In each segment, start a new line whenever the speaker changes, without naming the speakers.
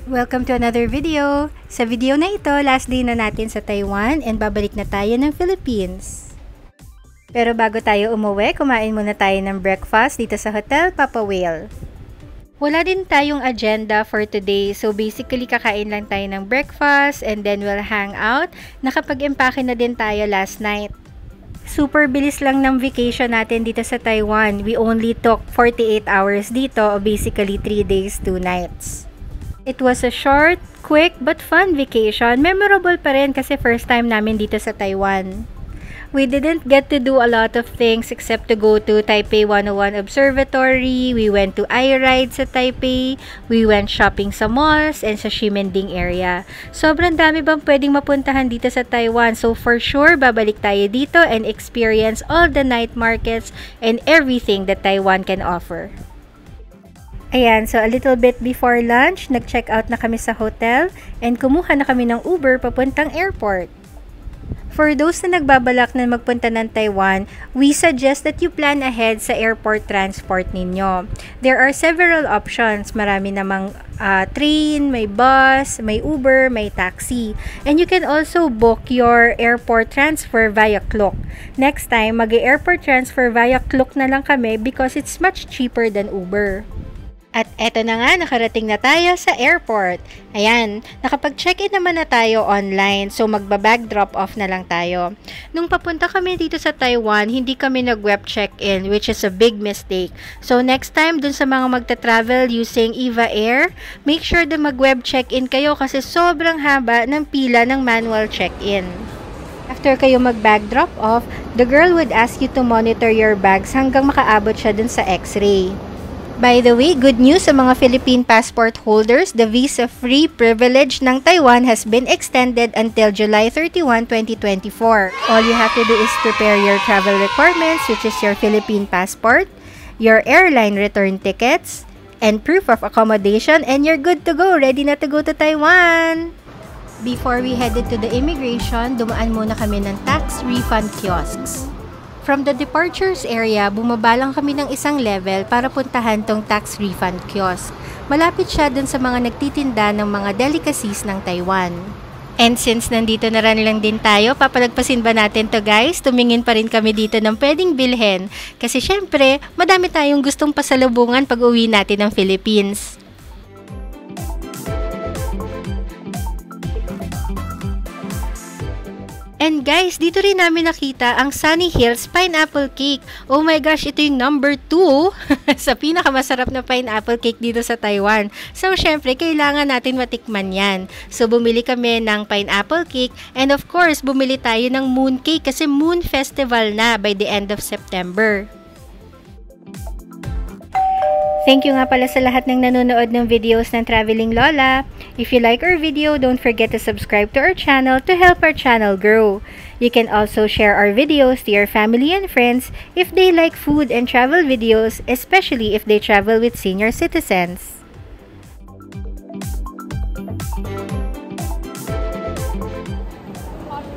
Welcome to another video. Sa video na ito, last day na natin sa Taiwan and babalik na tayo ng Philippines. Pero bago tayo umuwi, kumain muna tayo ng breakfast dito sa Hotel Papa Whale. Wala din tayong agenda for today, so basically kakain lang tayo ng breakfast and then we'll hang out. Nakapag-empake na din tayo last night. Super bilis lang ng vacation natin dito sa Taiwan. We only took 48 hours dito, o basically 3 days, 2 nights. It was a short, quick, but fun vacation. Memorable pa rin kasi first time namin dito sa Taiwan. We didn't get to do a lot of things except to go to Taipei 101 Observatory. We went to iRide sa Taipei. We went shopping sa malls and sa Ximending area. Sobrang dami bang pwedeng mapuntahan dito sa Taiwan. So for sure, babalik tayo dito and experience all the night markets and everything that Taiwan can offer. Ayan, so a little bit before lunch, nag-check out na kami sa hotel and kumuha na kami ng Uber papuntang airport. For those na nagbabalak na magpunta ng Taiwan, we suggest that you plan ahead sa airport transport ninyo. There are several options. Marami namang train, may bus, may Uber, may taxi. And you can also book your airport transfer via Klook. Next time, mag-airport transfer via Klook na lang kami because it's much cheaper than Uber. At eto na nga, nakarating na tayo sa airport. Ayan, nakapag-check-in naman na tayo online, so magba-bag drop-off na lang tayo. Nung papunta kami dito sa Taiwan, hindi kami nag-web check-in, which is a big mistake. So next time, dun sa mga magta-travel using EVA Air, make sure na mag-web check-in kayo kasi sobrang haba ng pila ng manual check-in. After kayo mag-bag drop-off, the girl would ask you to monitor your bags hanggang makaabot siya dun sa X-ray. By the way, good news sa mga Philippine passport holders, the visa-free privilege ng Taiwan has been extended until July 31, 2024. All you have to do is prepare your travel requirements, which is your Philippine passport, your airline return tickets, and proof of accommodation, and you're good to go, ready na to go to Taiwan! Before we headed to the immigration, dumaan muna kami ng tax refund kiosks. From the departures area, bumaba lang kami ng isang level para puntahan tong tax refund kiosk. Malapit siya dun sa mga nagtitinda ng mga delicacies ng Taiwan. And since nandito na rin lang din tayo, papalagpasin ba natin to guys? Tumingin pa rin kami dito ng pwedeng bilhin. Kasi syempre, madami tayong gustong pasalubungan pag uwi natin ng Philippines. And guys, dito rin namin nakita ang Sunny Hills Pineapple Cake. Oh my gosh, ito yung number 2 sa pinakamasarap na pineapple cake dito sa Taiwan. So, syempre, kailangan natin matikman yan. So, bumili kami ng pineapple cake and of course, bumili tayo ng moon cake kasi moon festival na by the end of September. Thank you nga pala sa lahat ng nanonood ng videos ng Traveling Lola. If you like our video, don't forget to subscribe to our channel to help our channel grow. You can also share our videos to your family and friends if they like food and travel videos, especially if they travel with senior citizens.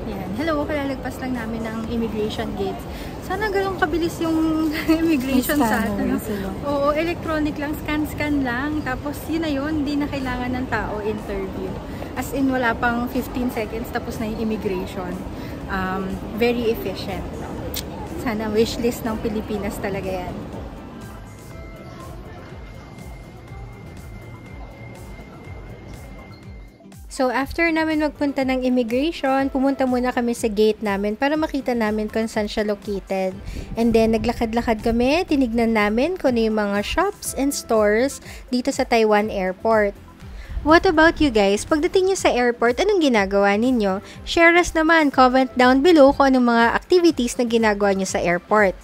Yan. Hello, kalalagpas lang namin ng immigration gates. Sana ganun kabilis yung immigration sa atin. Oo, electronic lang, scan lang. Tapos yun na yun, hindi na kailangan ng tao interview. As in, wala pang 15 seconds tapos na yung immigration. Very efficient. No? Sana wishlist ng Pilipinas talaga yan. So, after namin magpunta ng immigration, pumunta muna kami sa gate namin para makita namin kung saan siya located. And then, naglakad-lakad kami, tinignan namin kung ano yung mga shops and stores dito sa Taiwan Airport. What about you guys? Pagdating nyo sa airport, anong ginagawa ninyo? Share us naman, comment down below kung anong mga activities na ginagawa nyo sa airport.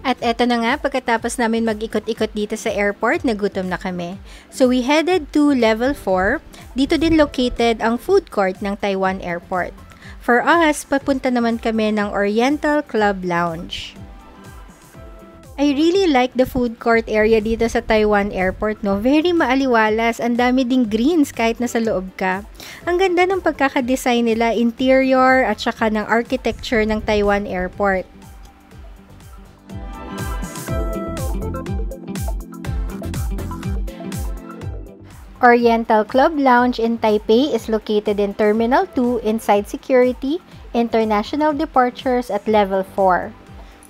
At eto na nga, pagkatapos namin mag-ikot-ikot dito sa airport, nagutom na kami. So we headed to level 4. Dito din located ang food court ng Taiwan Airport. For us, papunta naman kami ng Oriental Club Lounge. I really like the food court area dito sa Taiwan Airport, no? Very maaliwalas, ang dami ding greens kahit nasa loob ka. Ang ganda ng pagkakadesign nila, interior at saka ng architecture ng Taiwan Airport. Oriental Club Lounge in Taipei is located in Terminal 2 inside security, international departures at level 4.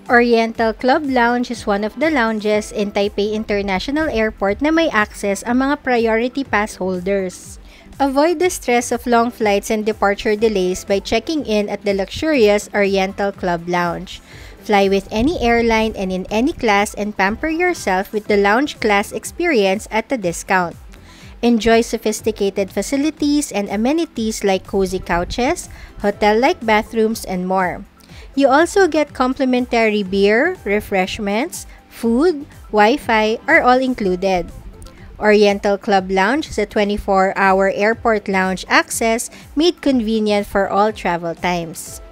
Oriental Club Lounge is one of the lounges in Taipei International Airport na may access ang mga priority pass holders. Avoid the stress of long flights and departure delays by checking in at the luxurious Oriental Club Lounge. Fly with any airline and in any class and pamper yourself with the lounge class experience at a discount. Enjoy sophisticated facilities and amenities like cozy couches, hotel-like bathrooms, and more. You also get complimentary beer, refreshments, food, Wi-Fi are all included. Oriental Club Lounge is a 24-hour airport lounge access made convenient for all travel times.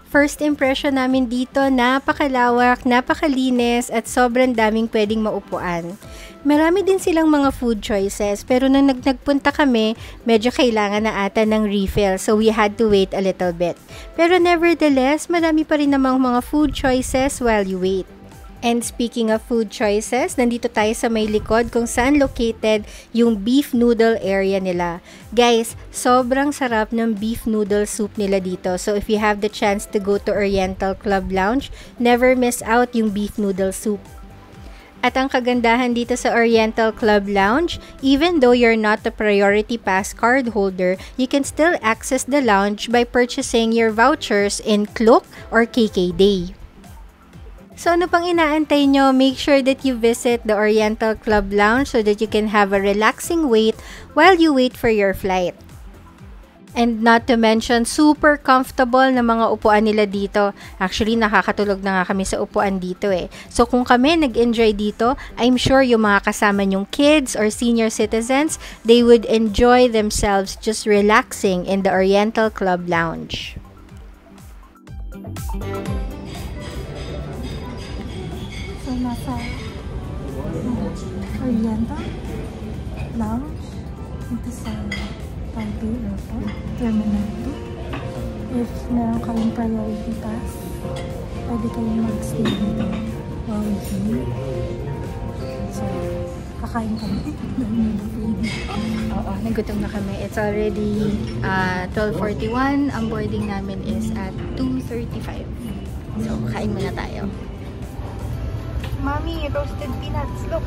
First impression namin dito, napakalawak, napakalinis at sobrang daming pwedeng maupuan. Marami din silang mga food choices pero nang nagpunta kami, medyo kailangan na ata ng refill so we had to wait a little bit. Pero nevertheless, marami pa rin namang mga food choices while you wait. And speaking of food choices, nandito tayo sa may likod kung saan located yung beef noodle area nila. Guys, sobrang sarap ng beef noodle soup nila dito. So if you have the chance to go to Oriental Club Lounge, never miss out yung beef noodle soup. At ang kagandahan dito sa Oriental Club Lounge, even though you're not a priority pass card holder, you can still access the lounge by purchasing your vouchers in Klook or KKday. So ano pang inaantay nyo? Make sure that you visit the Oriental Club Lounge so that you can have a relaxing wait while you wait for your flight. And not to mention, super comfortable na mga upuan nila dito. Actually, nakakatulog na nga kami sa upuan dito eh. So kung kami nag-enjoy dito, I'm sure yung mga kasama nyong kids or senior citizens, they would enjoy themselves just relaxing in the Oriental Club Lounge.
So, nasa Oriental Lounge dito sa Taipei Airport, Terminal 2. If meron kayong priority pass, pwede kayong mag-stay dito while waiting. So, kakain kami.
Oo, nagutom na kami. It's already 12:41. Ang boarding namin is at 2:35. So, kain muna tayo.
Mommy, roasted peanuts. Look!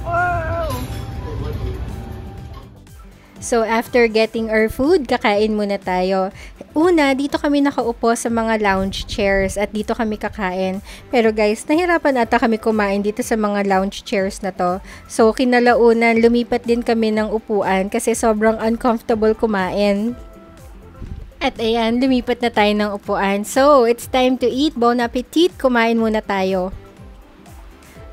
Wow!
So, after getting our food, kakain muna tayo. Una, dito kami nakaupo sa mga lounge chairs at dito kami kakain. Pero guys, nahirapan ata kami kumain dito sa mga lounge chairs na to. So, kinalaunan, lumipat din kami ng upuan kasi sobrang uncomfortable kumain. At ayan, lumipat na tayo ng upuan. So, it's time to eat. Bon appetit! Kumain muna tayo.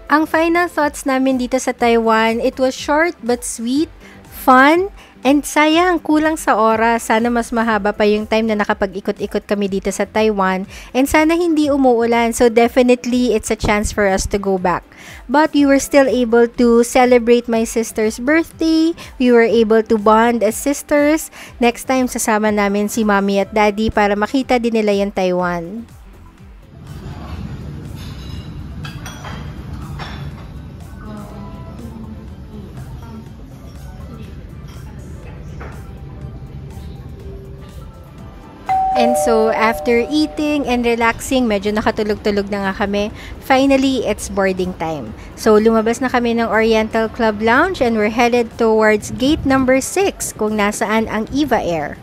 Ang final thoughts namin dito sa Taiwan, it was short but sweet, fun, and sayang, kulang sa oras. Sana mas mahaba pa yung time na nakapag-ikot-ikot kami dito sa Taiwan. And sana hindi umuulan. So definitely, it's a chance for us to go back. But we were still able to celebrate my sister's birthday. We were able to bond as sisters. Next time, sasama namin si mommy at daddy para makita din nila yung Taiwan. And so, after eating and relaxing, medyo nakatulog-tulog na nga kami. Finally, it's boarding time. So, lumabas na kami ng Oriental Club Lounge and we're headed towards gate number 6 kung nasaan ang EVA Air.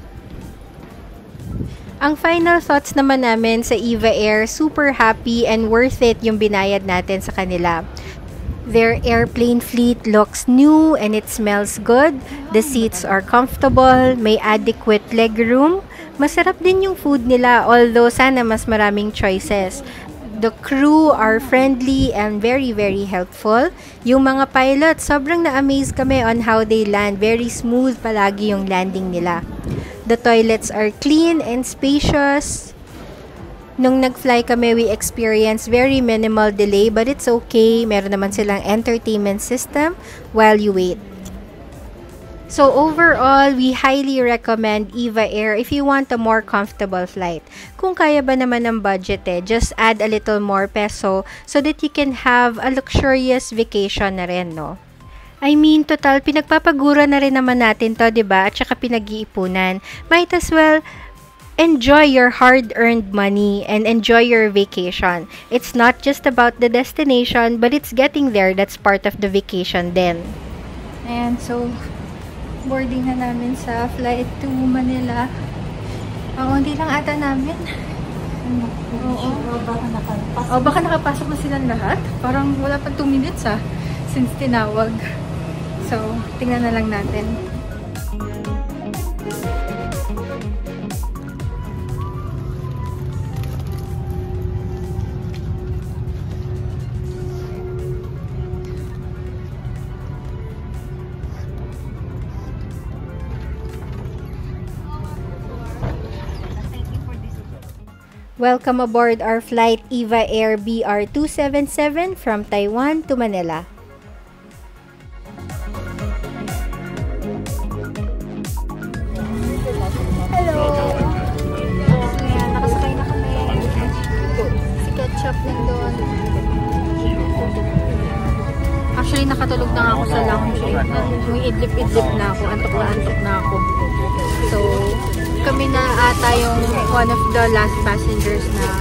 Ang final thoughts naman namin sa EVA Air, super happy and worth it yung binayad natin sa kanila. Their airplane fleet looks new and it smells good. The seats are comfortable, may adequate legroom. Masarap din yung food nila, although sana mas maraming choices. The crew are friendly and very helpful. Yung mga pilots, sobrang na-amaze kami on how they land. Very smooth palagi yung landing nila. The toilets are clean and spacious. Nung nag-fly kami, we experienced very minimal delay, but it's okay. Meron naman silang entertainment system while you wait. So overall, we highly recommend EVA Air if you want a more comfortable flight. Kung kaya ba naman ng budget just add a little more peso so that you can have a luxurious vacation na rin, no? I mean, total, pinagpapagura na rin naman natin to, diba? At saka pinag-iipunan. Might as well enjoy your hard-earned money and enjoy your vacation. It's not just about the destination, but it's getting there. That's part of the vacation then. And so, boarding na namin sa flight to Manila. Hindi lang ata namin. Oo. Baka nakapasok na silang lahat. Parang wala pa 2 minutes since tinawag. So, tingnan na lang natin. Welcome aboard our flight EVA Air BR277 from Taiwan to Manila. Hello! So yan, nakasakay na kami. Si Ketchup nandun. Actually, nakatulog na ako sa lounge. May idlip-idlip na ako. Antok na ako. So, kami na ata yung one of the last passengers na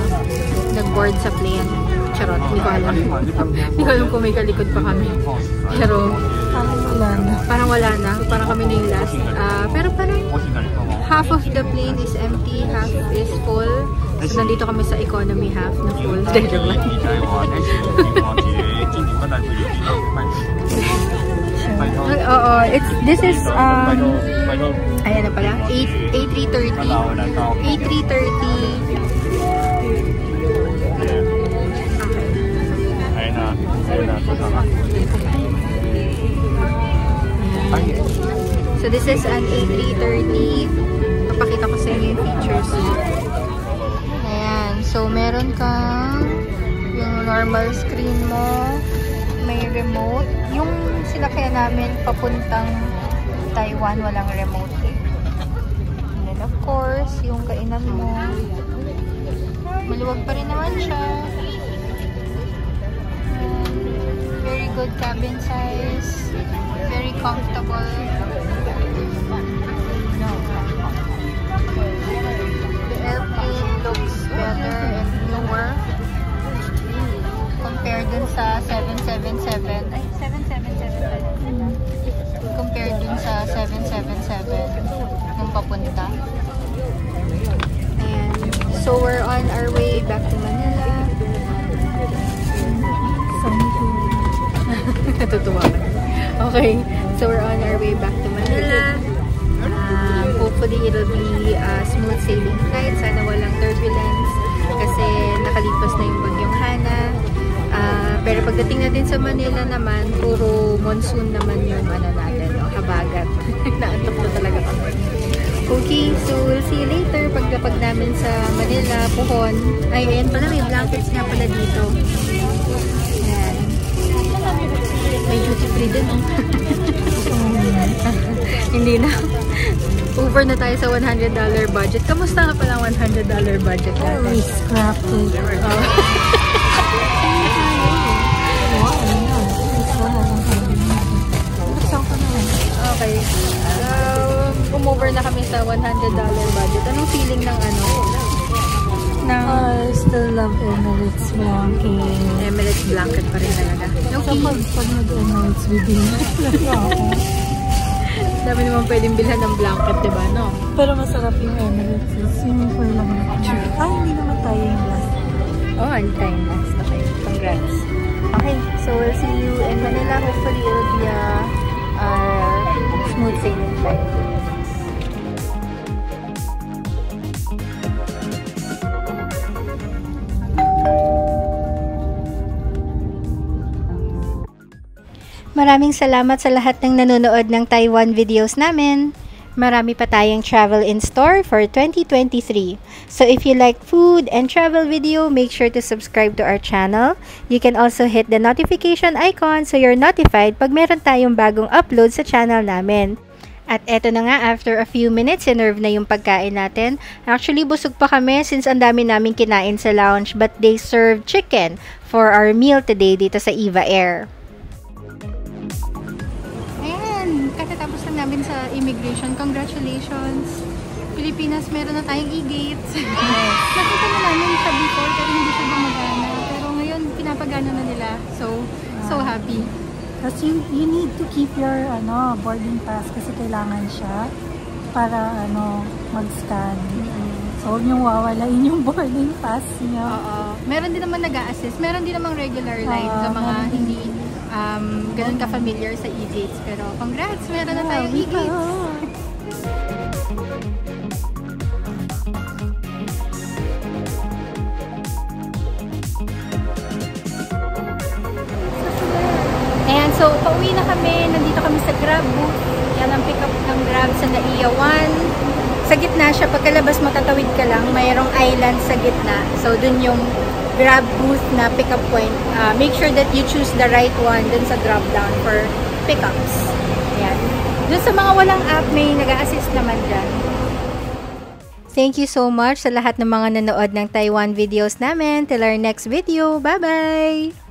nag-board sa plane. Charot, hindi ko alam. Hindi ko alam kung may kalikod pa kami. Pero, parang wala na. Parang kami na yung last. Pero parang half of the plane is empty, half is full. So, nandito kami sa economy half na full. This is ayan na pala, A330. A330. Okay. So this is an A330. Papakita ko sa inyo yung features. Ayan. So meron kang yung normal screen mo. May remote. Yung sinakyan namin papuntang Taiwan, walang remote. And then of course, yung kainan mo. Maluwag pa rin naman siya. And very good cabin size. Very comfortable. The airplane looks better and newer compared dun sa 777. Ay, 777. Compared dun sa 777 nung papunta. Ayan. So, we're on our way back to Manila. Natutuwa ka. Okay. So, we're on our way back to Manila. Hopefully, it'll be a smooth sailing flight. Sana walang turbulence kasi nakalipas na yung bagyong Hana. Pero pagdating natin sa Manila naman, puro monsoon naman yung natin, habagat. Naantok na talaga kami. Okay, so we'll see you later. Pagdapag namin sa Manila, Puhon. Ay, ayan pala, may blankets nga pala dito. Ayan. May duty free din, Hindi na. Over na tayo sa $100 budget. Kamusta nga pala ang $100 budget natin?
We scrapped it.
Okay. Umover na kami sa $100 budget. Anong feeling ng
I still love Emirates blanket.
Emirates blanket pa rin talaga.
So pag nag-Emirates, bibili na ako.
Dami naman pwedeng bilhan ng blanket, diba, no?
Pero masarap yung Emirates. Yung for lang na. Hindi naman tayo yung last.
Time last. Okay, congrats. Okay, so we'll see you in Manila. Hopefully, it'll be a smooth sailing flight. Maraming salamat sa lahat ng nanonood ng Taiwan videos namin. Marami pa tayong travel in store for 2023. So if you like food and travel video, make sure to subscribe to our channel. You can also hit the notification icon so you're notified pag meron tayong bagong upload sa channel namin. At eto na nga, after a few minutes, sinerve na yung pagkain natin. Actually, busog pa kami since ang dami namin kinain sa lounge, but they served chicken for our meal today dito sa Eva Air. Katatapos lang namin sa immigration. Congratulations! Pilipinas, meron na tayong e-gates. Nakita na namin siya before pero hindi siya gumagana. Pero ngayon, pinapagana na nila. So happy.
Kasi you need to keep your boarding pass kasi kailangan siya para mag-scan. So, huwag niyong wawalain yung boarding pass niyo.
Oo. Meron din naman nag-a-assist. Meron din namang regular line sa mga hindi ganun ka-familiar sa e-gates. Pero congrats! Meron na tayong e-gates! Ayan, so pauwi na kami. Nandito kami sa Grab booth. Yan ang pick up ng Grab sa NAIA 1. Sa gitna siya. Pagkalabas matatawid ka lang. Mayroong island sa gitna. So dun yung Grab booth na pickup point. Make sure that you choose the right one dun sa drop down for pickups. Ayan. Dun sa mga walang app, may nag-a-assist naman dyan. Thank you so much sa lahat ng mga nanood ng Taiwan videos namin. Till our next video. Bye-bye!